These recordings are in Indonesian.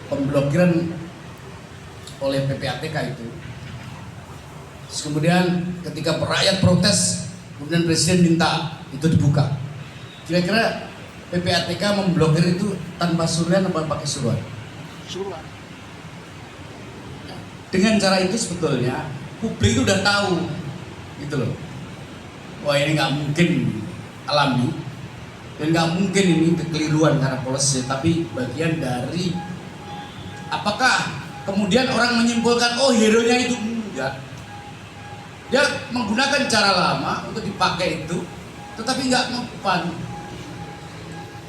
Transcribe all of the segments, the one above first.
pemblokiran oleh PPATK itu. Terus kemudian ketika rakyat protes, kemudian presiden minta itu dibuka. Kira-kira PPATK memblokir itu tanpa suruhan atau pakai suruhan? Suruhan. Dengan cara itu sebetulnya publik itu udah tahu gitu loh. Wah, ini nggak mungkin alami dan nggak mungkin ini kekeliruan karena polisi, tapi bagian dari apakah kemudian orang menyimpulkan oh hero-nya itu enggak. Dia menggunakan cara lama untuk dipakai itu, tetapi nggak mempan.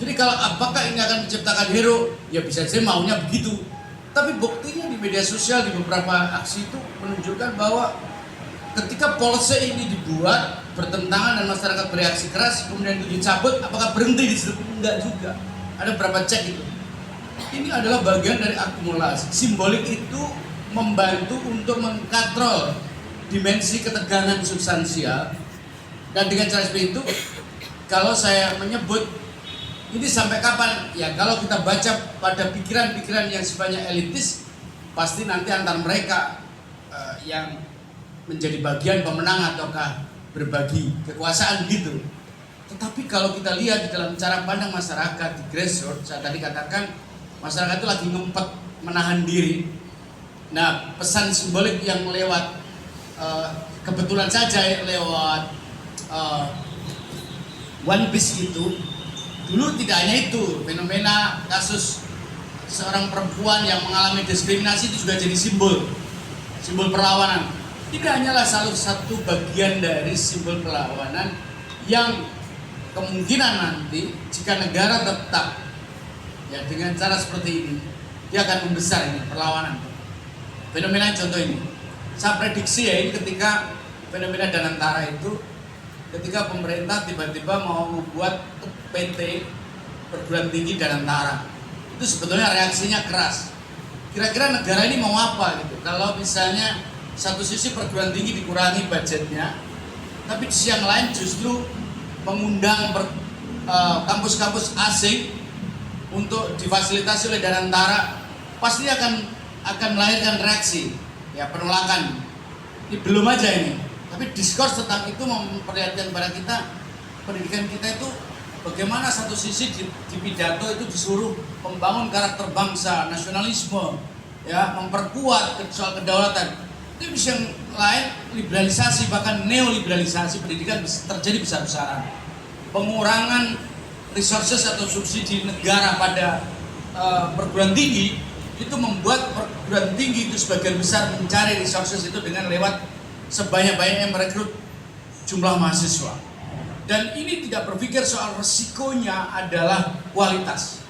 Jadi kalau apakah ini akan menciptakan hero? Ya bisa saja maunya begitu. Tapi buktinya di media sosial di beberapa aksi itu menunjukkan bahwa ketika polisi ini dibuat bertentangan dan masyarakat bereaksi keras, kemudian itu dicabut, apakah berhenti di situ? Enggak juga. Ada berapa cek itu. Ini adalah bagian dari akumulasi. Simbolik itu membantu untuk mengkontrol dimensi ketegangan substansial, dan dengan cara seperti itu, kalau saya menyebut ini sampai kapan? Ya kalau kita baca pada pikiran-pikiran yang sifatnya elitis, pasti nanti antar mereka yang menjadi bagian pemenang ataukah berbagi kekuasaan gitu. Tetapi kalau kita lihat di dalam cara pandang masyarakat di grassroots, saya tadi katakan masyarakat itu lagi ngempet menahan diri. Nah, pesan simbolik yang lewat kebetulan saja lewat One Piece itu dulu tidak hanya itu, fenomena kasus seorang perempuan yang mengalami diskriminasi itu juga jadi simbol perlawanan. Tidak hanyalah salah satu bagian dari simbol perlawanan yang kemungkinan nanti jika negara tetap ya dengan cara seperti ini, dia akan membesar ini perlawanan. Fenomena contoh ini, saya prediksi ya ini ketika fenomena Danantara itu, ketika pemerintah tiba-tiba mau membuat PT perguruan tinggi Danantara, itu sebetulnya reaksinya keras. Kira-kira negara ini mau apa gitu? Kalau misalnya satu sisi perguruan tinggi dikurangi budgetnya, tapi di sisi yang lain justru mengundang kampus-kampus asing untuk difasilitasi oleh Danantara, pasti akan melahirkan reaksi, ya penolakan. Ini belum aja ini, tapi diskurs tentang itu memperlihatkan kepada kita pendidikan kita itu bagaimana satu sisi di pidato itu disuruh membangun karakter bangsa, nasionalisme, ya memperkuat soal kedaulatan. Tapi di sisi yang lain liberalisasi bahkan neoliberalisasi pendidikan terjadi besar-besaran. Pengurangan resources atau subsidi negara pada perguruan tinggi itu membuat perguruan tinggi itu sebagian besar mencari resources itu dengan lewat sebanyak-banyaknya merekrut jumlah mahasiswa. Dan ini tidak berpikir soal resikonya adalah kualitas.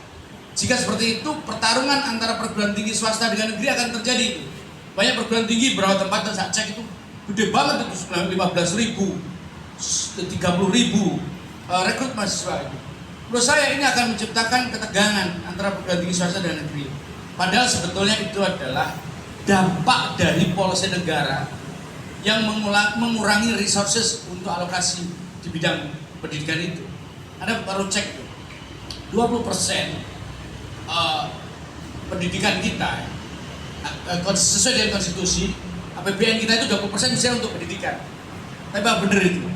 Jika seperti itu, pertarungan antara perguruan tinggi swasta dengan negeri akan terjadi itu. Banyak perguruan tinggi beberapa tempat yang saya cek itu gede banget itu 15.000, 30.000 rekrut mahasiswa itu. Menurut saya ini akan menciptakan ketegangan antara perguruan tinggi swasta dan negeri. Padahal sebetulnya itu adalah dampak dari polisi negara yang mengurangi resources untuk alokasi di bidang pendidikan itu. Anda baru cek itu 20% pendidikan kita sesuai dengan konstitusi, APBN kita itu 20% bisa untuk pendidikan. Tapi apa benar itu?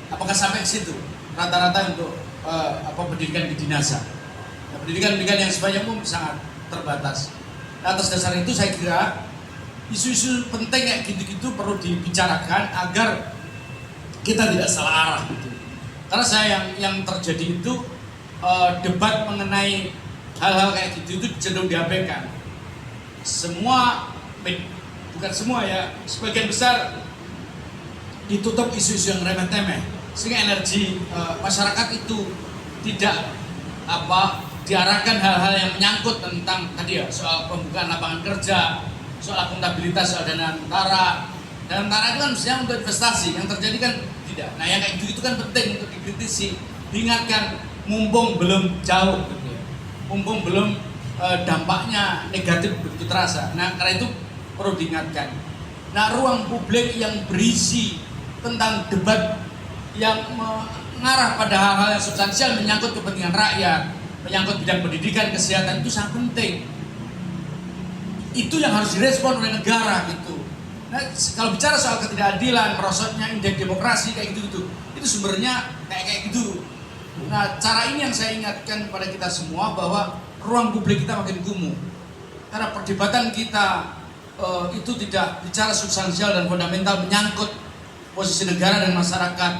Apakah sampai ke situ rata-rata untuk pendidikan kedinasan? Nah, pendidikan yang sebanyak umum sangat terbatas. Nah, atas dasar itu saya kira isu-isu penting kayak gitu-gitu perlu dibicarakan agar kita tidak salah arah gitu. Karena saya yang terjadi itu debat mengenai hal-hal kayak gitu itu cenderung diabaikan. Bukan semua ya, sebagian besar ditutup isu-isu yang remeh-temeh sehingga energi masyarakat itu tidak diarahkan hal-hal yang menyangkut tentang tadi ya soal pembukaan lapangan kerja, soal akuntabilitas, soal Danantara. Danantara itu kan mestinya untuk investasi, yang terjadi kan tidak. Nah yang kayak gitu kan penting untuk dikritisi, diingatkan mumpung belum jauh gitu ya. Mumpung belum dampaknya negatif begitu terasa. Nah karena itu perlu diingatkan. Nah ruang publik yang berisi tentang debat yang mengarah pada hal-hal yang substansial menyangkut kepentingan rakyat, menyangkut bidang pendidikan, kesehatan itu sangat penting. itu yang harus direspon oleh negara gitu. Nah, kalau bicara soal ketidakadilan, merosotnya indeks demokrasi kayak gitu-gitu, itu sumbernya kayak gitu. Nah, cara ini yang saya ingatkan pada kita semua bahwa ruang publik kita makin kumuh. Karena perdebatan kita itu tidak bicara substansial dan fundamental, menyangkut posisi negara dan masyarakat,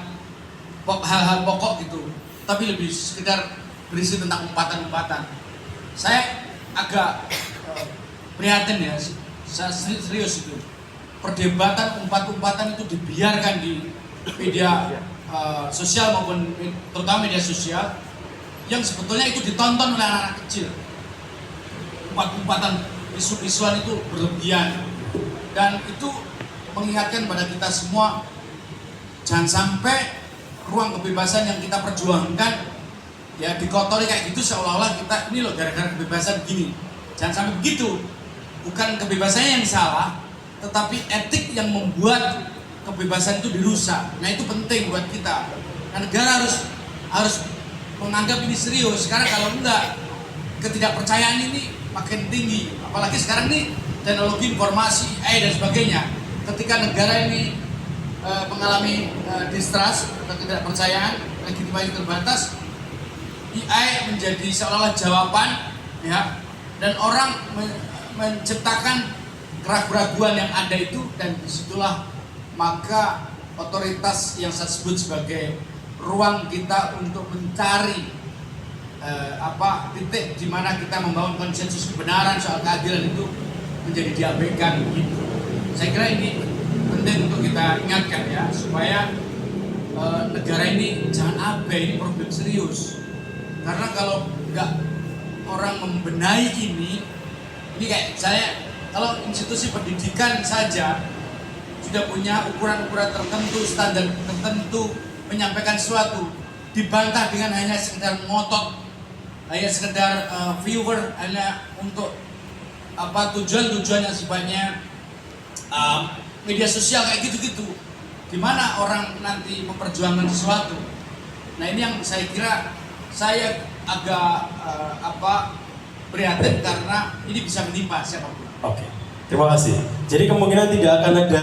hal-hal pokok gitu. Tapi lebih sekedar berisi tentang umpatan-umpatan. Saya agak prihatin ya, saya serius itu. Perdebatan umpat-umpatan itu dibiarkan di media sosial maupun terutama media sosial yang sebetulnya itu ditonton oleh anak-anak kecil. Umpat-umpatan isu-isuan itu berlebihan dan itu mengingatkan pada kita semua jangan sampai ruang kebebasan yang kita perjuangkan ya dikotori kayak gitu seolah-olah kita ini loh gara-gara kebebasan gini. Jangan sampai begitu. Bukan kebebasannya yang salah, tetapi etik yang membuat kebebasan itu dirusak. Nah itu penting buat kita. Nah, negara harus menganggap ini serius. Karena kalau enggak, ketidakpercayaan ini makin tinggi. Apalagi sekarang nih teknologi informasi, AI dan sebagainya. Ketika negara ini mengalami distrust atau ketidakpercayaan, legitimasi terbatas, AI menjadi seolah-olah jawaban, ya, dan orang menciptakan keraguan-keraguan yang ada itu, dan disitulah maka otoritas yang saya sebut sebagai ruang kita untuk mencari titik di mana kita membangun konsensus kebenaran soal keadilan itu menjadi diabaikan gitu. Saya kira ini penting untuk kita ingatkan ya, supaya negara ini jangan abai, ini problem serius. Karena kalau nggak orang membenahi ini kayak saya, kalau institusi pendidikan saja sudah punya ukuran-ukuran tertentu, standar tertentu menyampaikan sesuatu, dibantah dengan hanya sekedar ngotot, hanya sekedar viewer, hanya untuk tujuan-tujuan yang sifatnya media sosial kayak gitu-gitu. Gimana orang nanti memperjuangkan sesuatu? Nah ini yang saya kira saya agak prihatin karena ini bisa menimpa siapapun. Oke, terima kasih. Jadi kemungkinan tidak akan ada